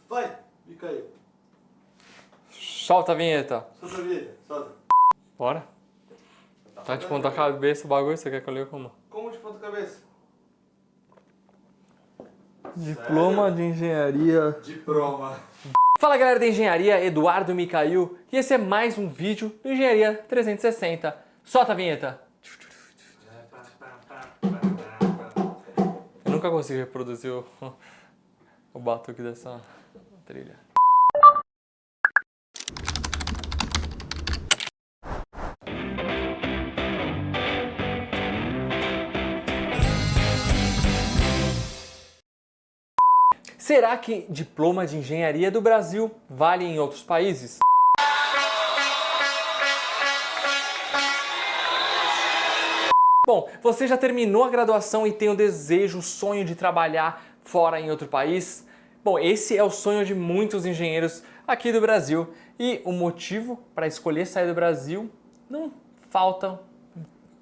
Vai, fica aí. Solta a vinheta. Solta a vinheta, solta. Bora? Tá de ponta cabeça o bagulho, você quer que eu leia como? Como de ponta cabeça? Diploma de Engenharia. Diploma. Fala galera da Engenharia, Eduardo Micail, e esse é mais um vídeo do Engenharia 360. Solta a vinheta. Eu nunca consigo reproduzir o batuque dessa trilha. Será que diploma de engenharia do Brasil vale em outros países? Bom, você já terminou a graduação e tem o desejo, o sonho de trabalhar fora em outro país? Bom, esse é o sonho de muitos engenheiros aqui do Brasil e o motivo para escolher sair do Brasil não falta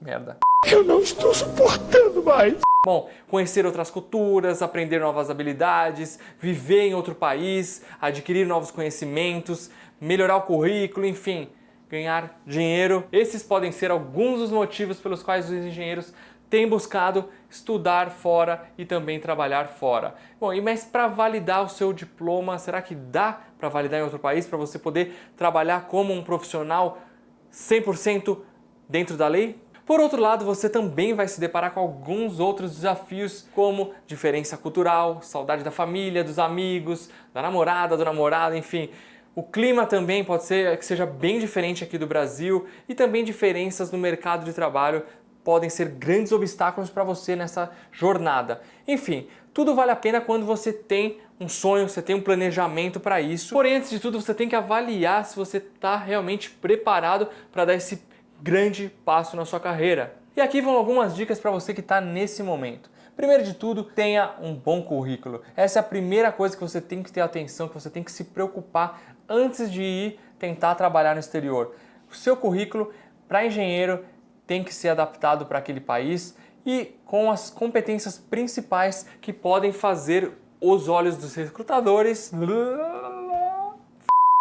merda. Eu não estou suportando mais. Bom, conhecer outras culturas, aprender novas habilidades, viver em outro país, adquirir novos conhecimentos, melhorar o currículo, enfim, ganhar dinheiro. Esses podem ser alguns dos motivos pelos quais os engenheiros têm buscado estudar fora e também trabalhar fora. Bom, mas para validar o seu diploma, será que dá para validar em outro país, para você poder trabalhar como um profissional 100% dentro da lei? Por outro lado, você também vai se deparar com alguns outros desafios, como diferença cultural, saudade da família, dos amigos, da namorada, do namorado, enfim. O clima também pode ser que seja bem diferente aqui do Brasil e também diferenças no mercado de trabalho podem ser grandes obstáculos para você nessa jornada. Enfim, tudo vale a pena quando você tem um sonho, você tem um planejamento para isso. Porém, antes de tudo, você tem que avaliar se você está realmente preparado para dar esse grande passo na sua carreira. E aqui vão algumas dicas para você que está nesse momento. Primeiro de tudo, tenha um bom currículo. Essa é a primeira coisa que você tem que ter atenção, que você tem que se preocupar antes de ir tentar trabalhar no exterior. O seu currículo para engenheiro tem que ser adaptado para aquele país e com as competências principais que podem fazer os olhos dos recrutadores.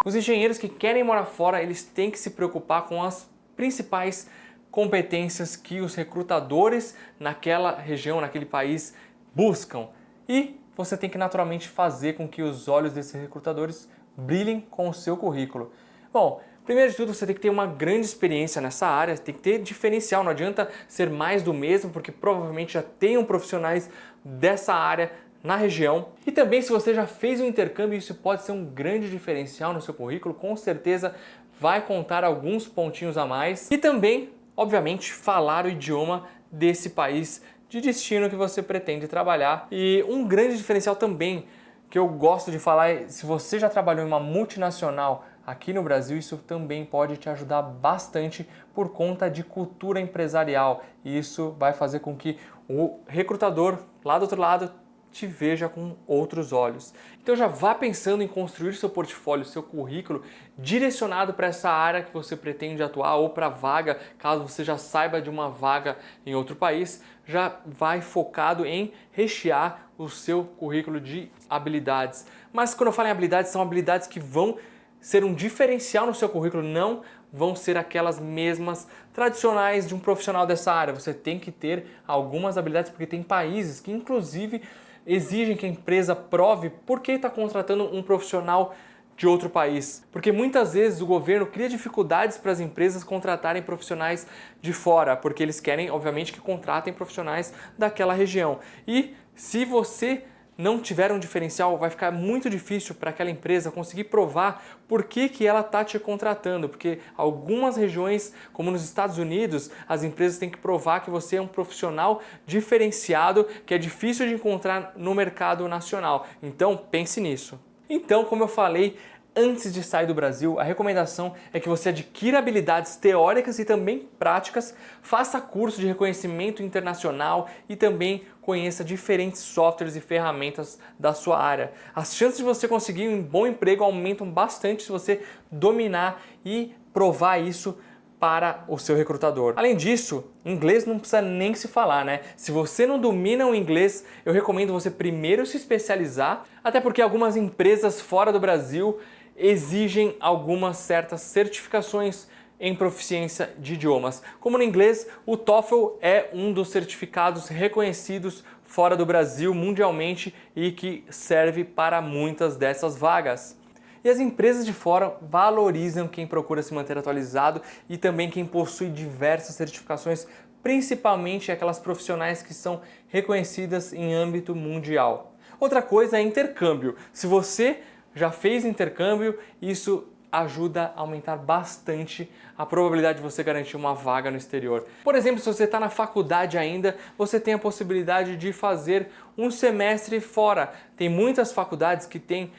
Os engenheiros que querem morar fora, eles têm que se preocupar com as principais competências que os recrutadores naquela região, naquele país buscam. E você tem que naturalmente fazer com que os olhos desses recrutadores brilhem com o seu currículo. Bom, primeiro de tudo você tem que ter uma grande experiência nessa área, tem que ter diferencial, não adianta ser mais do mesmo, porque provavelmente já tenham profissionais dessa área na região. E também se você já fez um intercâmbio, isso pode ser um grande diferencial no seu currículo, com certeza vai contar alguns pontinhos a mais. E também, obviamente, falar o idioma desse país de destino que você pretende trabalhar. E um grande diferencial também que eu gosto de falar é, se você já trabalhou em uma multinacional aqui no Brasil, isso também pode te ajudar bastante por conta de cultura empresarial. E isso vai fazer com que o recrutador lá do outro lado te veja com outros olhos. Então já vá pensando em construir seu portfólio, seu currículo direcionado para essa área que você pretende atuar ou para vaga, caso você já saiba de uma vaga em outro país, já vai focado em rechear o seu currículo de habilidades. Mas quando eu falo em habilidades, são habilidades que vão ser um diferencial no seu currículo, não vão ser aquelas mesmas tradicionais de um profissional dessa área. Você tem que ter algumas habilidades, porque tem países que inclusive exigem que a empresa prove por que está contratando um profissional de outro país. Porque muitas vezes o governo cria dificuldades para as empresas contratarem profissionais de fora, porque eles querem, obviamente, que contratem profissionais daquela região. E se você não tiver um diferencial, vai ficar muito difícil para aquela empresa conseguir provar por que ela está te contratando, porque algumas regiões, como nos Estados Unidos, as empresas têm que provar que você é um profissional diferenciado, que é difícil de encontrar no mercado nacional. Então, pense nisso. Então, como eu falei, antes de sair do Brasil, a recomendação é que você adquira habilidades teóricas e também práticas, faça curso de reconhecimento internacional e também conheça diferentes softwares e ferramentas da sua área. As chances de você conseguir um bom emprego aumentam bastante se você dominar e provar isso para o seu recrutador. Além disso, inglês não precisa nem se falar, né? Se você não domina o inglês, eu recomendo você primeiro se especializar, até porque algumas empresas fora do Brasil exigem algumas certas certificações em proficiência de idiomas. Como no inglês, o TOEFL é um dos certificados reconhecidos fora do Brasil mundialmente e que serve para muitas dessas vagas. E as empresas de fora valorizam quem procura se manter atualizado e também quem possui diversas certificações, principalmente aquelas profissionais que são reconhecidas em âmbito mundial. Outra coisa é intercâmbio. Se você já fez intercâmbio, isso ajuda a aumentar bastante a probabilidade de você garantir uma vaga no exterior. Por exemplo, se você está na faculdade ainda, você tem a possibilidade de fazer um semestre fora. Tem muitas faculdades que têm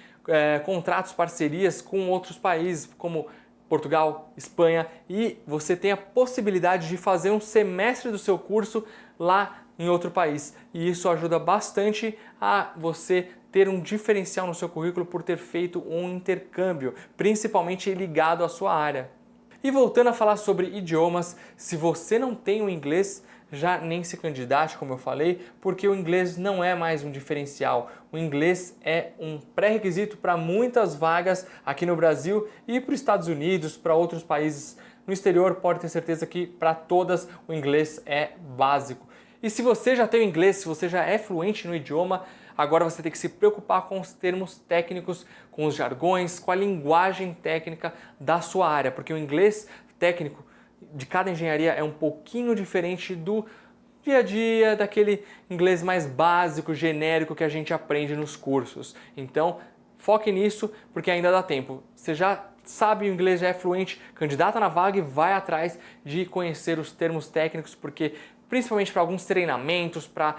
contratos, parcerias com outros países, como Portugal, Espanha, e você tem a possibilidade de fazer um semestre do seu curso lá em outro país. E isso ajuda bastante a você ter um diferencial no seu currículo por ter feito um intercâmbio, principalmente ligado à sua área. E voltando a falar sobre idiomas, se você não tem o inglês, já nem se candidate, como eu falei, porque o inglês não é mais um diferencial. O inglês é um pré-requisito para muitas vagas aqui no Brasil e para os Estados Unidos, para outros países no exterior. Pode ter certeza que para todas o inglês é básico. E se você já tem o inglês, se você já é fluente no idioma, agora você tem que se preocupar com os termos técnicos, com os jargões, com a linguagem técnica da sua área, porque o inglês técnico de cada engenharia é um pouquinho diferente do dia a dia, daquele inglês mais básico, genérico que a gente aprende nos cursos. Então, foque nisso porque ainda dá tempo. Você já sabe o inglês, já é fluente, candidata na vaga e vai atrás de conhecer os termos técnicos, porque principalmente para alguns treinamentos, para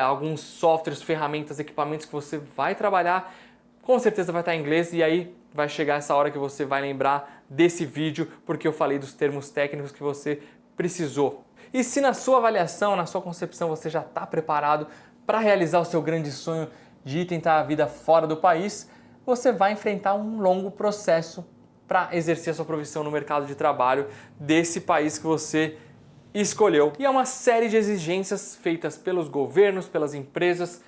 alguns softwares, ferramentas, equipamentos que você vai trabalhar, com certeza vai estar em inglês e aí vai chegar essa hora que você vai lembrar desse vídeo porque eu falei dos termos técnicos que você precisou. E se na sua avaliação, na sua concepção, você já está preparado para realizar o seu grande sonho de tentar a vida fora do país, você vai enfrentar um longo processo para exercer a sua profissão no mercado de trabalho desse país que você escolheu. E é uma série de exigências feitas pelos governos, pelas empresas,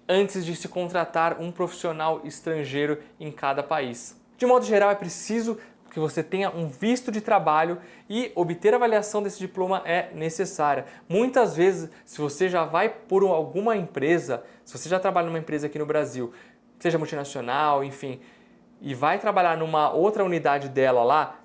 antes de se contratar um profissional estrangeiro em cada país. De modo geral, é preciso que você tenha um visto de trabalho e obter a avaliação desse diploma é necessária. Muitas vezes, se você já vai por alguma empresa, se você já trabalha numa empresa aqui no Brasil, seja multinacional, enfim, e vai trabalhar numa outra unidade dela lá,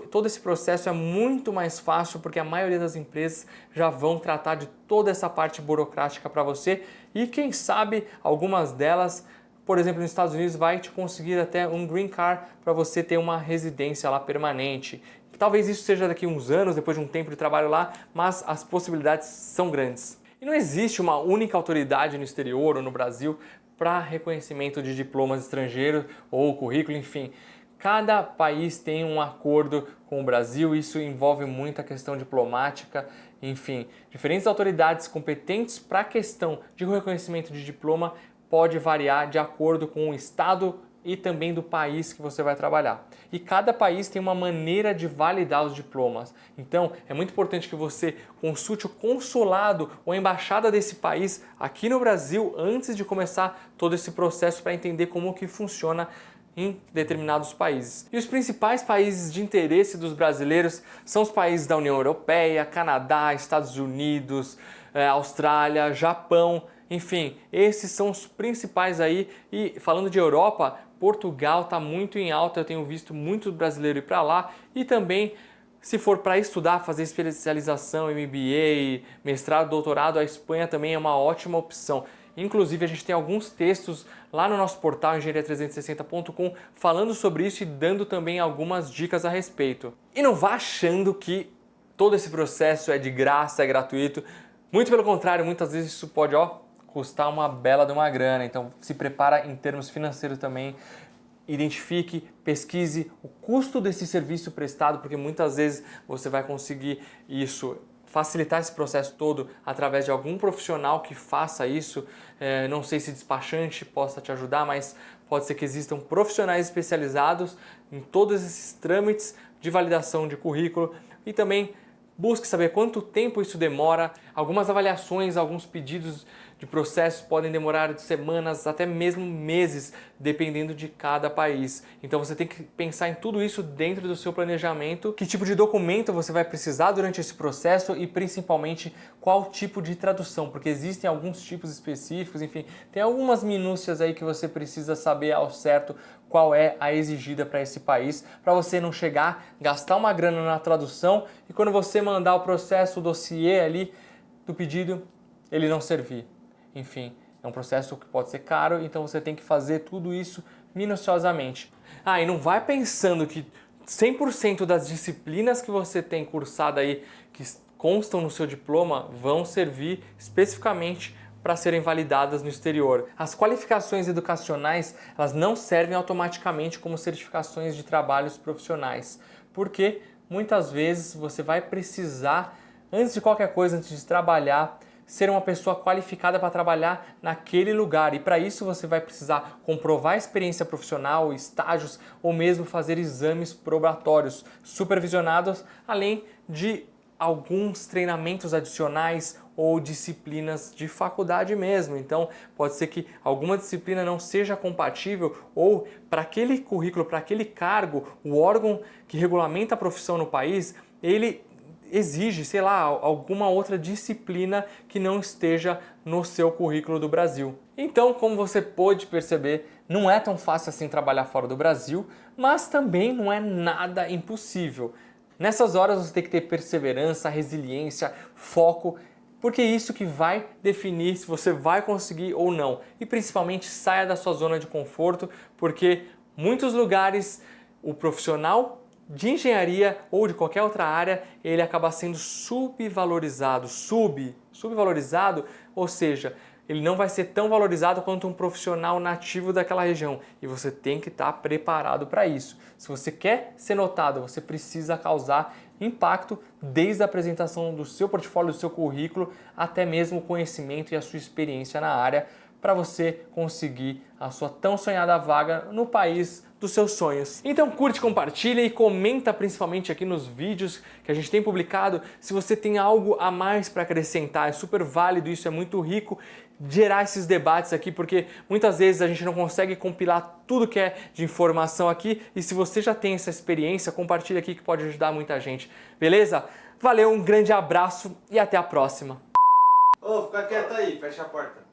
todo esse processo é muito mais fácil porque a maioria das empresas já vão tratar de toda essa parte burocrática para você e quem sabe algumas delas, por exemplo, nos Estados Unidos, vai te conseguir até um green card para você ter uma residência lá permanente. Talvez isso seja daqui a uns anos, depois de um tempo de trabalho lá, mas as possibilidades são grandes. E não existe uma única autoridade no exterior ou no Brasil para reconhecimento de diplomas estrangeiros ou currículo, enfim. Cada país tem um acordo com o Brasil, isso envolve muita questão diplomática, enfim. Diferentes autoridades competentes para a questão de reconhecimento de diploma pode variar de acordo com o estado e também do país que você vai trabalhar. E cada país tem uma maneira de validar os diplomas. Então, é muito importante que você consulte o consulado ou a embaixada desse país aqui no Brasil antes de começar todo esse processo para entender como que funciona em determinados países. E os principais países de interesse dos brasileiros são os países da União Europeia, Canadá, Estados Unidos, Austrália, Japão, enfim, esses são os principais aí. E falando de Europa, Portugal está muito em alta, eu tenho visto muito brasileiro ir para lá e também se for para estudar, fazer especialização, MBA, mestrado, doutorado, a Espanha também é uma ótima opção. Inclusive, a gente tem alguns textos lá no nosso portal engenharia360.com falando sobre isso e dando também algumas dicas a respeito. E não vá achando que todo esse processo é de graça, é gratuito. Muito pelo contrário, muitas vezes isso pode custar uma bela de uma grana. Então, se prepara em termos financeiros também. Identifique, pesquise o custo desse serviço prestado, porque muitas vezes você vai conseguir facilitar esse processo todo através de algum profissional que faça isso. Não sei se despachante possa te ajudar, mas pode ser que existam profissionais especializados em todos esses trâmites de validação de currículo e também busque saber quanto tempo isso demora. Algumas avaliações, alguns pedidos de processos podem demorar de semanas até mesmo meses, dependendo de cada país. Então você tem que pensar em tudo isso dentro do seu planejamento, que tipo de documento você vai precisar durante esse processo e principalmente qual tipo de tradução, porque existem alguns tipos específicos, enfim, tem algumas minúcias aí que você precisa saber ao certo qual é a exigida para esse país, para você não chegar, gastar uma grana na tradução e quando você mandar o processo, o dossiê ali do pedido, ele não servir. Enfim, é um processo que pode ser caro, então você tem que fazer tudo isso minuciosamente. E não vai pensando que 100% das disciplinas que você tem cursado aí, que constam no seu diploma, vão servir especificamente para serem validadas no exterior. As qualificações educacionais, elas não servem automaticamente como certificações de trabalhos profissionais, porque muitas vezes você vai precisar, antes de qualquer coisa, antes de trabalhar, ser uma pessoa qualificada para trabalhar naquele lugar. E para isso você vai precisar comprovar experiência profissional, estágios ou mesmo fazer exames probatórios supervisionados, além de alguns treinamentos adicionais ou disciplinas de faculdade mesmo. Então pode ser que alguma disciplina não seja compatível ou para aquele currículo, para aquele cargo, o órgão que regulamenta a profissão no país, ele exige, sei lá, alguma outra disciplina que não esteja no seu currículo do Brasil. Então, como você pôde perceber, não é tão fácil assim trabalhar fora do Brasil, mas também não é nada impossível. Nessas horas você tem que ter perseverança, resiliência, foco, porque é isso que vai definir se você vai conseguir ou não. E principalmente saia da sua zona de conforto, porque muitos lugares o profissional de engenharia ou de qualquer outra área, ele acaba sendo subvalorizado, subvalorizado, ou seja, ele não vai ser tão valorizado quanto um profissional nativo daquela região e você tem que estar preparado para isso. Se você quer ser notado, você precisa causar impacto desde a apresentação do seu portfólio, do seu currículo, até mesmo o conhecimento e a sua experiência na área para você conseguir a sua tão sonhada vaga no país dos seus sonhos. Então curte, compartilha e comenta principalmente aqui nos vídeos que a gente tem publicado se você tem algo a mais para acrescentar. É super válido, isso é muito rico gerar esses debates aqui, porque muitas vezes a gente não consegue compilar tudo que é de informação aqui e se você já tem essa experiência, compartilha aqui que pode ajudar muita gente. Beleza? Valeu, um grande abraço e até a próxima. Ô, fica quieto aí, fecha a porta.